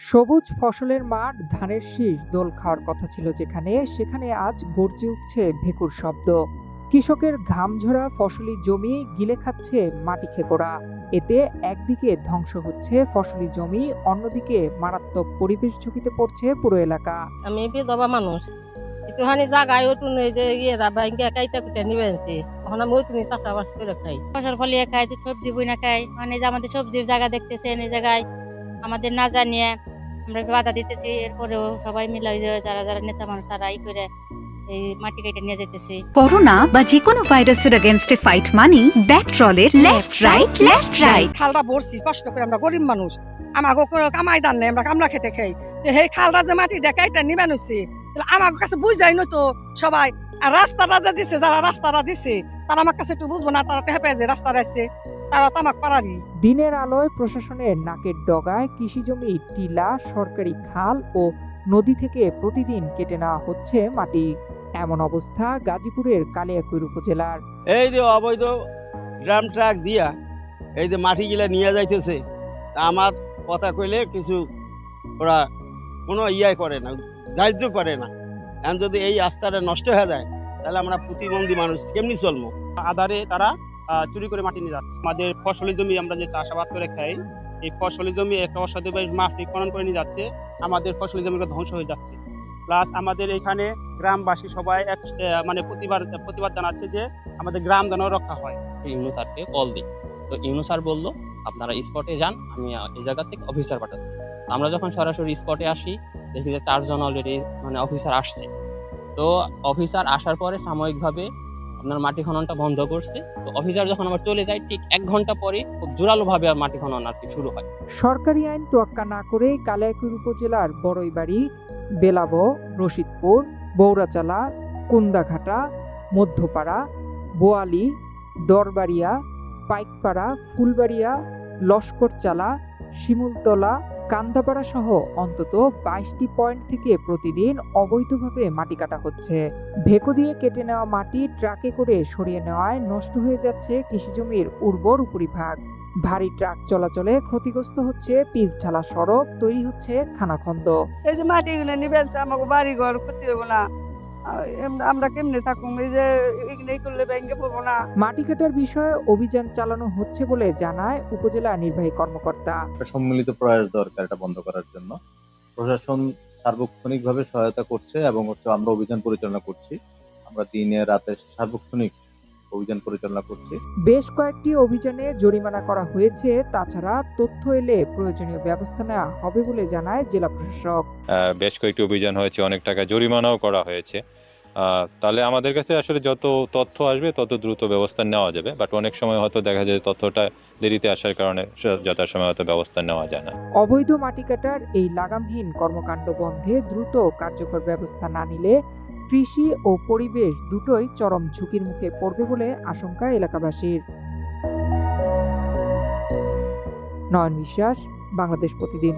সবুজ ফসলের মাঠ, ধানের শীষ দোল খাওয়ার কথা ছিল সেখানে আজ গর্জে উঠছে ভেকুর শব্দ। কৃষকের ঘামঝরা ফসলি জমি গিলে খাচ্ছে মাটি খেকোড়া। এতে একদিকে ধ্বংস হচ্ছে ফসলি জমি, অন্যদিকে মারাত্মক পরিবেশ ঝুঁকিতে পড়ছে পুরো এলাকা। আমি বিধবা মানুষ, একটুখানি জায়গায় ওটুন যে ইয়েরা ব্যাংকে কাইটা কুটা নিবেনছি, তখন আমি ওইটুনি চাষাবাস করে খাই। ফসল ফলিয়ে খাই, সবজি বুনা খাই। মানে যে আমাদের সবজির জায়গা দেখতেছেন, এই জায়গায় আমাদের না জানিয়ে আমরা বাধা দিতেছি, এরপরেও সবাই মিলে ওই যে যারা যারা নেতা মানুষ তারা করে এই মাটি কেটে নিয়ে যেতেছি। করোনা বা যে কোনো ভাইরাসের এগেইনস্টে ফাইট মানি ব্যাকট্রলের লেফট রাইট। খালটা ভরছি কষ্ট করে, আমরা গরিব মানুষ, আমাকে কোনো কামাই দান নেই, আমরা কামলা খেটে খাই। সেই খালটা যে মাটি দেখাইটা নিবেন হচ্ছে, আমার কাছে বুঝাই নতো সবাই। আর রাস্তাটা যে দিছে, যারা রাস্তাটা দিছে তারা আমার কাছে একটু বুঝবো না, তারা হেপে যে রাস্তা আসছে তারা তো আমার পারারি। দিনের আলোয় প্রশাসনের নাকের ডগায় কৃষিজমি, টিলা, সরকারি খাল ও নদী থেকে প্রতিদিন কেটে নেওয়া হচ্ছে মাটি। এমন অবস্থা গাজীপুরের কালিয়াকৈর উপজেলার। এই যে অবৈধ ড্রাম ট্রাক দিয়া এই যে মাটিগুলা নিয়ে যাইতেছে, আমার কথা কইলে কিছু ওরা কোনো ইয়াই করে না, দায়িত্ব করে না। এখন যদি এই রাস্তাটা নষ্ট হয়ে যায় তাহলে আমরা প্রতিবন্ধী মানুষ কেমনি চলবো? আধারে তারা চুরি করে মাটি নিয়ে যাচ্ছে। আমাদের ফসলি জমি আমরা যে চাষাবাদ করে খাই, এই ফসলি জমি একটা অসাধু মাফিক খনন করে নিয়ে যাচ্ছে, আমাদের ফসলি জমিগুলো ধ্বংস হয়ে যাচ্ছে। প্লাস আমাদের এখানে গ্রামবাসী সবাই মানে প্রতিবাদ জানাচ্ছে যে আমাদের গ্রাম যেন রক্ষা হয়। ইউনু স্যারকে কল দিই, তো ইউনু স্যার বললো আপনারা স্পটে যান, আমি এই জায়গা থেকে অফিসার পাঠাচ্ছি। আমরা যখন সরাসরি স্পটে আসি দেখি যে 4 জন অলরেডি মানে অফিসার আসছে। তো অফিসার আসার পরে সাময়িকভাবে আপনার মাটি খননটা বন্ধ করছে। তো অফিসার যখন আবার চলে যায় ঠিক 1 ঘন্টা পরে খুব জোরালো ভাবে মাটি খনন আর কি শুরু হয়। সরকারি আইন তোয়াক্কা না করে কালিয়াকৈর উপজেলার বড়ইবাড়ি, বেলাবো, রশিদপুর, বৌরাচালা, কুন্দাঘাটা, মধ্যপাড়া, বোয়ালি, দরবাড়িয়া, পাইকপাড়া, ফুলবাড়িয়া, লস্করচালা, শিমুলতলা, কান্দাপাড়া সহ অন্তত 22টি পয়েন্ট থেকে প্রতিদিন অবৈধভাবে মাটি কাটা হচ্ছে। ভেকো দিয়ে কেটে নেওয়া মাটি ট্রাকে করে সরিয়ে নেওয়ায় নষ্ট হয়ে যাচ্ছে কৃষিজমির উর্বর উপরিভাগ। ভারী ট্রাক চলাচলে ক্ষতিগ্রস্ত হচ্ছে পিচ ঢালা সড়ক, তৈরি হচ্ছে খানাখন্দ। এই যে মাটিগুলো নিবেন আমাকে বাড়ি ঘর ক্ষতি হবো না, আমরা কেমনে থাকুম? এই যে এই করলে ব্যাংকে পড়বো না। মাটি কাটার বিষয়ে অভিযান চালানো হচ্ছে বলে জানায় উপজেলা নির্বাহী কর্মকর্তা। সম্মিলিত প্রয়াস দরকার এটা বন্ধ করার জন্য। প্রশাসন সার্বক্ষণিকভাবে সহায়তা করছে এবং আমরা অভিযান পরিচালনা করছি। আমরা দিনে রাতে সার্বক্ষণিক অভিযান পরিচালনা করছি। বেশ কয়েকটি অভিযানে জরিমানা করা হয়েছে। তাছাড়া তথ্য এলে প্রয়োজনীয় ব্যবস্থা নেওয়া হবে বলে জানায় জেলা প্রশাসক। বেশ কয়েকটি অভিযান হয়েছে, অনেক টাকা জরিমানাও করা হয়েছে। তাহলে আমাদের কাছে আসলে যত তথ্য আসবে তত দ্রুত ব্যবস্থা নেওয়া যাবে, বাট অনেক সময় হয়তো দেখা যায় তথ্যটা দেরিতে আসার কারণে যথাসময়ে হয়তো ব্যবস্থা নেওয়া যায় না। অবৈধ মাটি কাটার এই লাগামহীন কর্মকাণ্ড বন্ধে দ্রুত কার্যকর ব্যবস্থা না নিলে কৃষি ও পরিবেশ দুটোই চরম ঝুঁকির মুখে পড়বে বলে আশঙ্কা এলাকাবাসীর। নয়ন বিশ্বাস, বাংলাদেশ প্রতিদিন।